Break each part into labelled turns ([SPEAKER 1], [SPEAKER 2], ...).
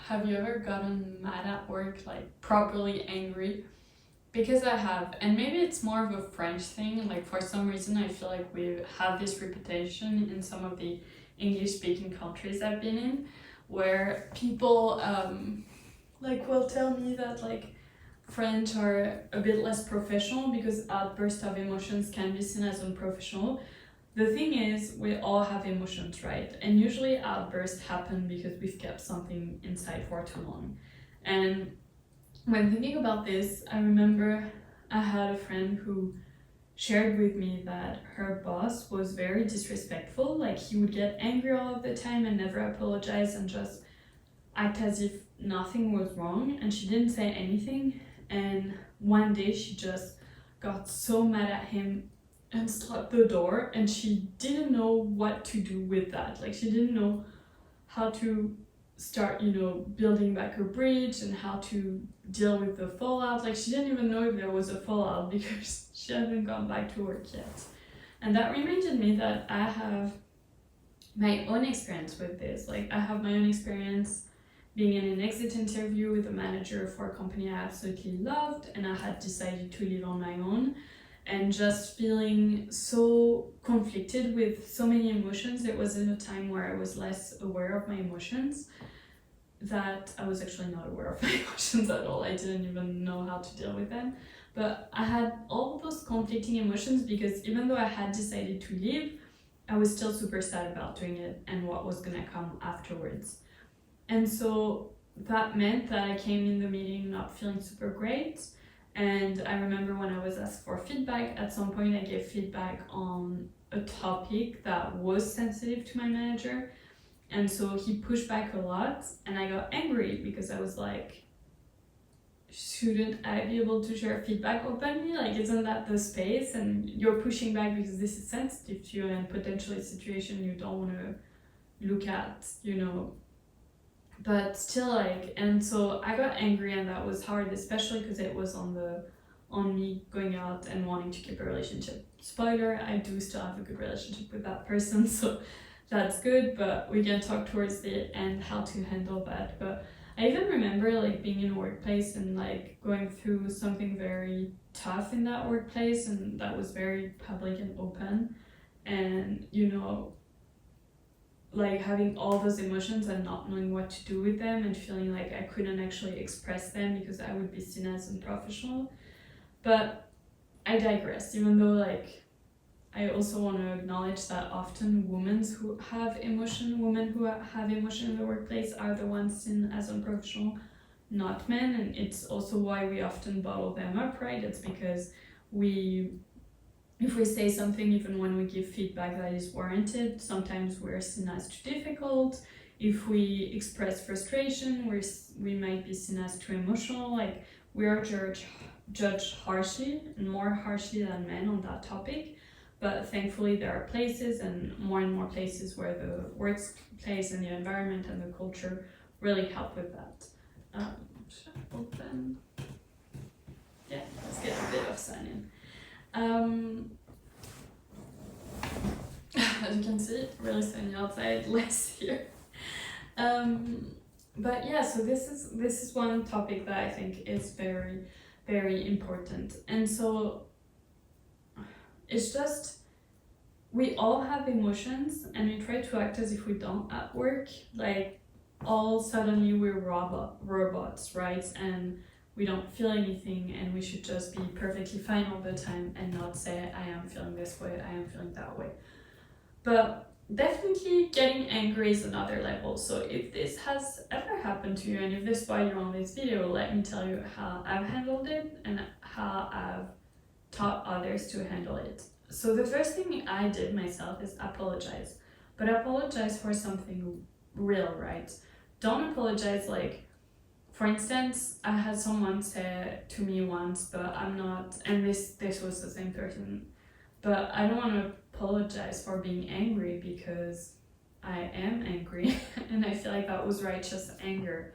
[SPEAKER 1] have you ever gotten mad at work, like properly angry? Because I have, and maybe it's more of a French thing. Like for some reason, I feel like we have this reputation in some of the English-speaking countries I've been in, where people like will tell me that like French are a bit less professional because outbursts of emotions can be seen as unprofessional. The thing is, we all have emotions, right? And usually outbursts happen because we've kept something inside for too long. And when thinking about this, I remember I had a friend who shared with me that her boss was very disrespectful. Like he would get angry all of the time and never apologize and just act as if nothing was wrong. And she didn't say anything. And one day she just got so mad at him and slapped the door, and she didn't know what to do with that. Like she didn't know how to start, building back her bridge and how to deal with the fallout. Like she didn't even know if there was a fallout because she hadn't gone back to work yet. And that reminded me that I have my own experience with this. Like I have my own experience being in an exit interview with a manager for a company I absolutely loved, and I had decided to leave on my own, and just feeling so conflicted with so many emotions. It was in a time where I was less aware of my emotions, that I was actually not aware of my emotions at all. I didn't even know how to deal with them. But I had all those conflicting emotions because even though I had decided to leave, I was still super sad about doing it and what was gonna come afterwards. And so that meant that I came in the meeting not feeling super great. And I remember when I was asked for feedback, at some point I gave feedback on a topic that was sensitive to my manager. And so he pushed back a lot, and I got angry because I was like, shouldn't I be able to share feedback openly? Like, isn't that the space? And you're pushing back because this is sensitive to you and potentially a situation you don't want to look at, But still, like, and so I got angry, and that was hard, especially because it was on me going out and wanting to keep a relationship. Spoiler, I do still have a good relationship with that person, so that's good, but we can talk towards the end how to handle that. But I even remember like being in a workplace and like going through something very tough in that workplace, and that was very public and open, and like having all those emotions and not knowing what to do with them and feeling like I couldn't actually express them because I would be seen as unprofessional. But I digress, even though like I also want to acknowledge that often women who have emotion in the workplace are the ones seen as unprofessional, not men. And it's also why we often bottle them up, right? It's because if we say something, even when we give feedback that is warranted, sometimes we're seen as too difficult. If we express frustration, we might be seen as too emotional. Like we are judged harshly, and more harshly than men on that topic. But thankfully there are places and more places where the workplace and the environment and the culture really help with that. Should I open? Yeah, let's get a bit of sun in. As you can see, really sunny outside, less here. But yeah, so this is one topic that I think is very, very important. And so it's just, we all have emotions and we try to act as if we don't at work. Like all suddenly we're robots, right? And we don't feel anything, and we should just be perfectly fine all the time and not say, I am feeling this way, I am feeling that way. But definitely getting angry is another level. So if this has ever happened to you, and if this is why you're on this video, let me tell you how I've handled it and how I've taught others to handle it. So the first thing I did myself is apologize. But apologize for something real, right? Don't apologize like, for instance, I had someone say to me once, but I'm not, and this was the same person, but I don't want to apologize for being angry because I am angry and I feel like that was righteous anger.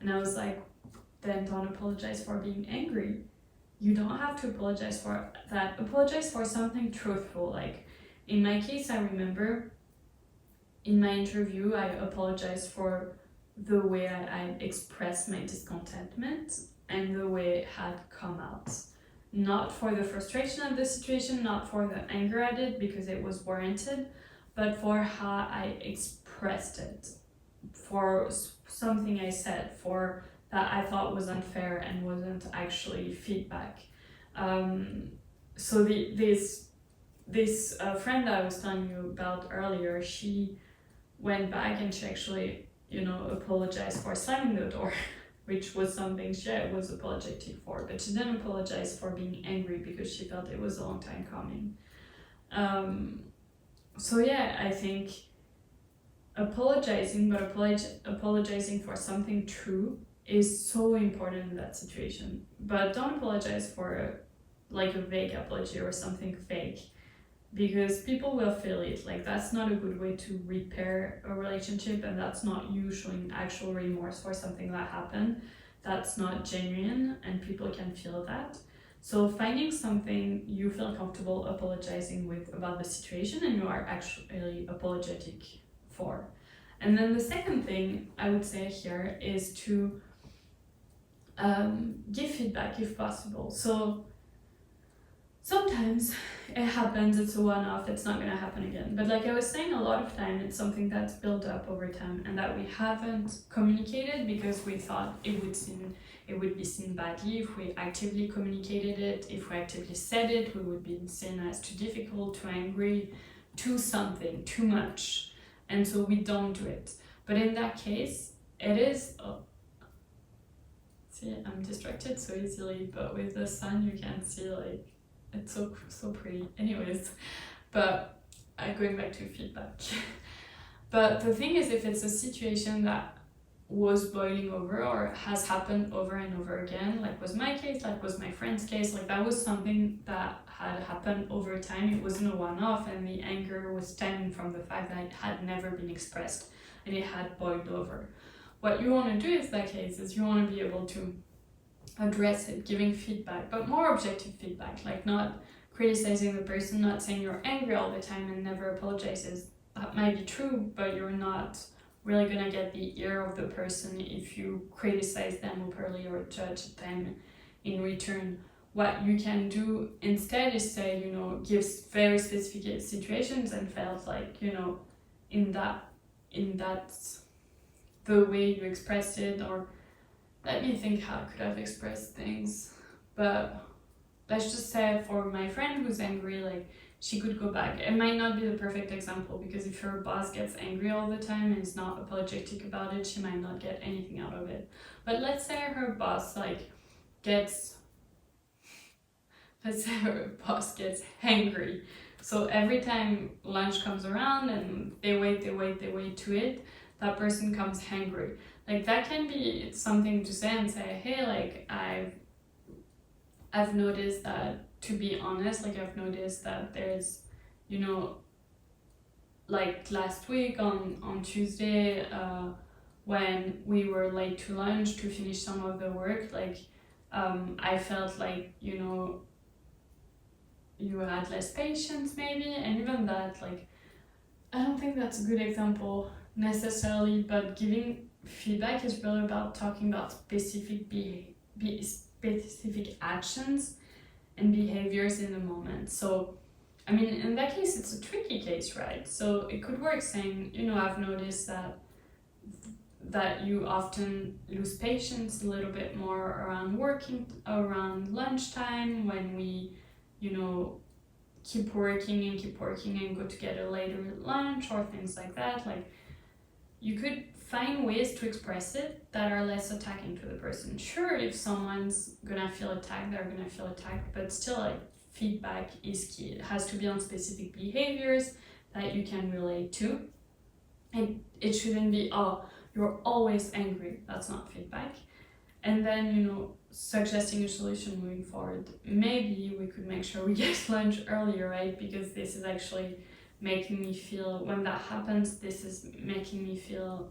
[SPEAKER 1] And I was like, then don't apologize for being angry. You don't have to apologize for that. Apologize for something truthful. Like in my case, I remember in my interview, I apologized for the way I expressed my discontentment and the way it had come out. Not for the frustration of the situation, not for the anger at it because it was warranted, but for how I expressed it, for something I said, for that I thought was unfair and wasn't actually feedback. So this friend I was telling you about earlier, she went back and she actually, apologized for slamming the door, which was something she was apologetic for, but she didn't apologize for being angry because she felt it was a long time coming. So yeah, I think apologizing, but apologizing for something true is so important in that situation. But don't apologize for like a vague apology or something fake, because people will feel it. Like, that's not a good way to repair a relationship, and that's not you showing actual remorse for something that happened. That's not genuine, and people can feel that. So finding something you feel comfortable apologizing with about the situation and you are actually apologetic for. And then the second thing I would say here is to give feedback if possible. So sometimes it happens, it's a one-off, it's not going to happen again. But like I was saying, a lot of time it's something that's built up over time and that we haven't communicated because we thought it would be seen badly if we actively communicated it. If we actively said it, we would be seen as too difficult, too angry, too something, too much. And so we don't do it. But in that case, it is... See, I'm distracted so easily, but with the sun you can see like it's so pretty. Anyways, but going back to feedback. But the thing is, if it's a situation that was boiling over or has happened over and over again, like was my case, like was my friend's case, like that was something that had happened over time, it wasn't a one-off, and the anger was stemming from the fact that it had never been expressed and it had boiled over. What you want to do in that case is you want to be able to address it, giving feedback, but more objective feedback, like not criticizing the person, not saying you're angry all the time and never apologizes. That might be true, but you're not really gonna get the ear of the person if you criticize them openly or judge them in return. What you can do instead is say, give very specific situations and felt like, in that the way you expressed it, or let me think how I could have expressed things. But let's just say for my friend who's angry, like she could go back. It might not be the perfect example because if her boss gets angry all the time and is not apologetic about it, she might not get anything out of it. But let's say her boss gets angry. So every time lunch comes around and they wait to it, that person comes hangry. Like that can be something to say and say, hey, like I've noticed that, to be honest, like I've noticed that there's, like last week on Tuesday, when we were late to lunch to finish some of the work, like I felt like, you had less patience maybe, and even that, like, I don't think that's a good example necessarily, but giving feedback is really about talking about specific specific actions and behaviors in the moment. So, I mean, in that case, it's a tricky case, right? So it could work saying, I've noticed that you often lose patience a little bit more around lunchtime when we, keep working and go together later at lunch or things like that. Like, you could find ways to express it that are less attacking to the person. Sure, if someone's gonna feel attacked, they're gonna feel attacked, but still, like, feedback is key. It has to be on specific behaviors that you can relate to. And it shouldn't be, oh, you're always angry. That's not feedback. And then, suggesting a solution moving forward. Maybe we could make sure we get lunch earlier, right? Because this is actually making me feel, when that happens, this is making me feel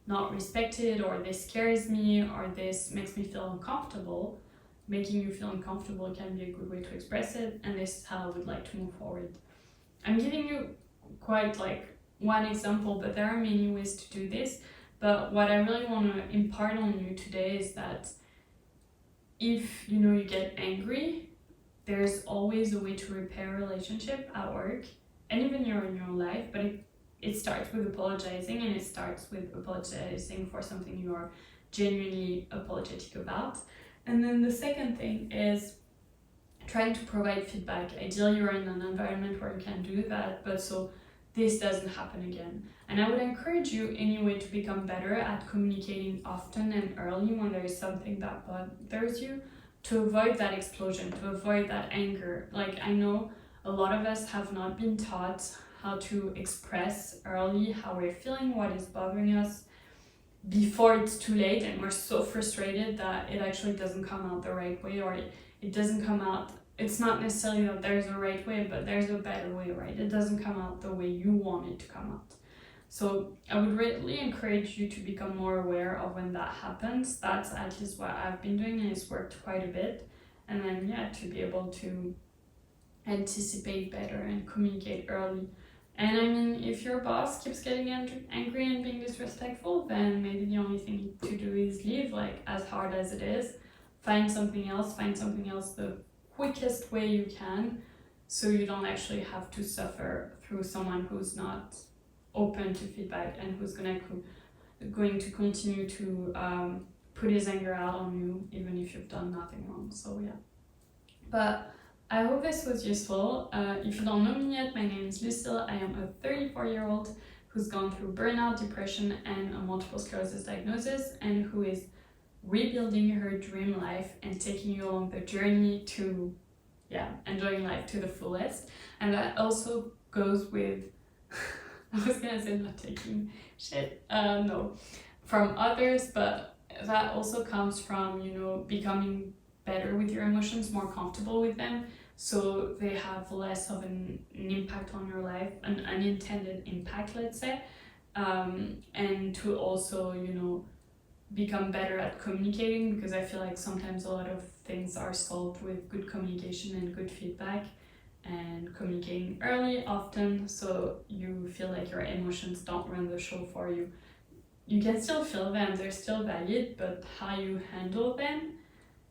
[SPEAKER 1] not respected, or this scares me, or this makes me feel uncomfortable. Making you feel uncomfortable can be a good way to express it, and this is how I would like to move forward. I'm giving you quite like one example, but there are many ways to do this. But what I really want to impart on you today is that if you get angry, there's always a way to repair a relationship at work and even in your life, but it starts with apologizing, and it starts with apologizing for something you are genuinely apologetic about. And then the second thing is trying to provide feedback. Ideally, you're in an environment where you can do that, but so this doesn't happen again. And I would encourage you anyway to become better at communicating often and early when there is something that bothers you, to avoid that explosion, to avoid that anger. Like, I know a lot of us have not been taught how to express early how we're feeling, what is bothering us, before it's too late, and we're so frustrated that it actually doesn't come out the right way, or it doesn't come out. It's not necessarily that there's a right way, but there's a better way, right? It doesn't come out the way you want it to come out. So I would really encourage you to become more aware of when that happens. That's at least what I've been doing, and it's worked quite a bit. And then, yeah, to be able to anticipate better and communicate early. And I mean, if your boss keeps getting angry and being disrespectful, then maybe the only thing to do is leave, like, as hard as it is. Find something else the quickest way you can, so you don't actually have to suffer through someone who's not open to feedback and who's going to continue to put his anger out on you, even if you've done nothing wrong. So yeah. But I hope this was useful. If you don't know me yet, my name is Lucille. I am a 34-year-old who's gone through burnout, depression, and a multiple sclerosis diagnosis, and who is rebuilding her dream life and taking you along the journey to, enjoying life to the fullest. And that also goes with, I was gonna say not taking shit, from others, but that also comes from, becoming better with your emotions, more comfortable with them, so they have less of an impact on your life, an unintended impact, let's say, and to also, become better at communicating, because I feel like sometimes a lot of things are solved with good communication and good feedback, and communicating early often, so you feel like your emotions don't run the show for you. You can still feel them, they're still valid, but how you handle them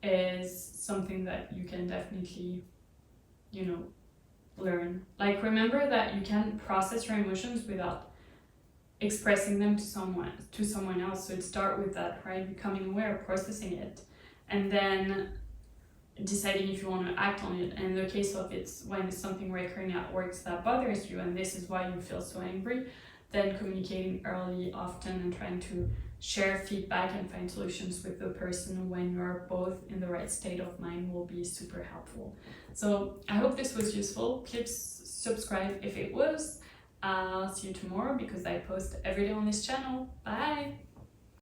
[SPEAKER 1] is something that you can definitely, learn. Like, remember that you can process your emotions without expressing them to someone else. So it start with that, right? Becoming aware, processing it, and then deciding if you want to act on it. And in the case of when it's something recurring at work that bothers you, and this is why you feel so angry, then communicating early, often, and trying to share feedback and find solutions with the person when you're both in the right state of mind will be super helpful. So I hope this was useful. Please subscribe if it was. I'll see you tomorrow because I post every day on this channel. Bye!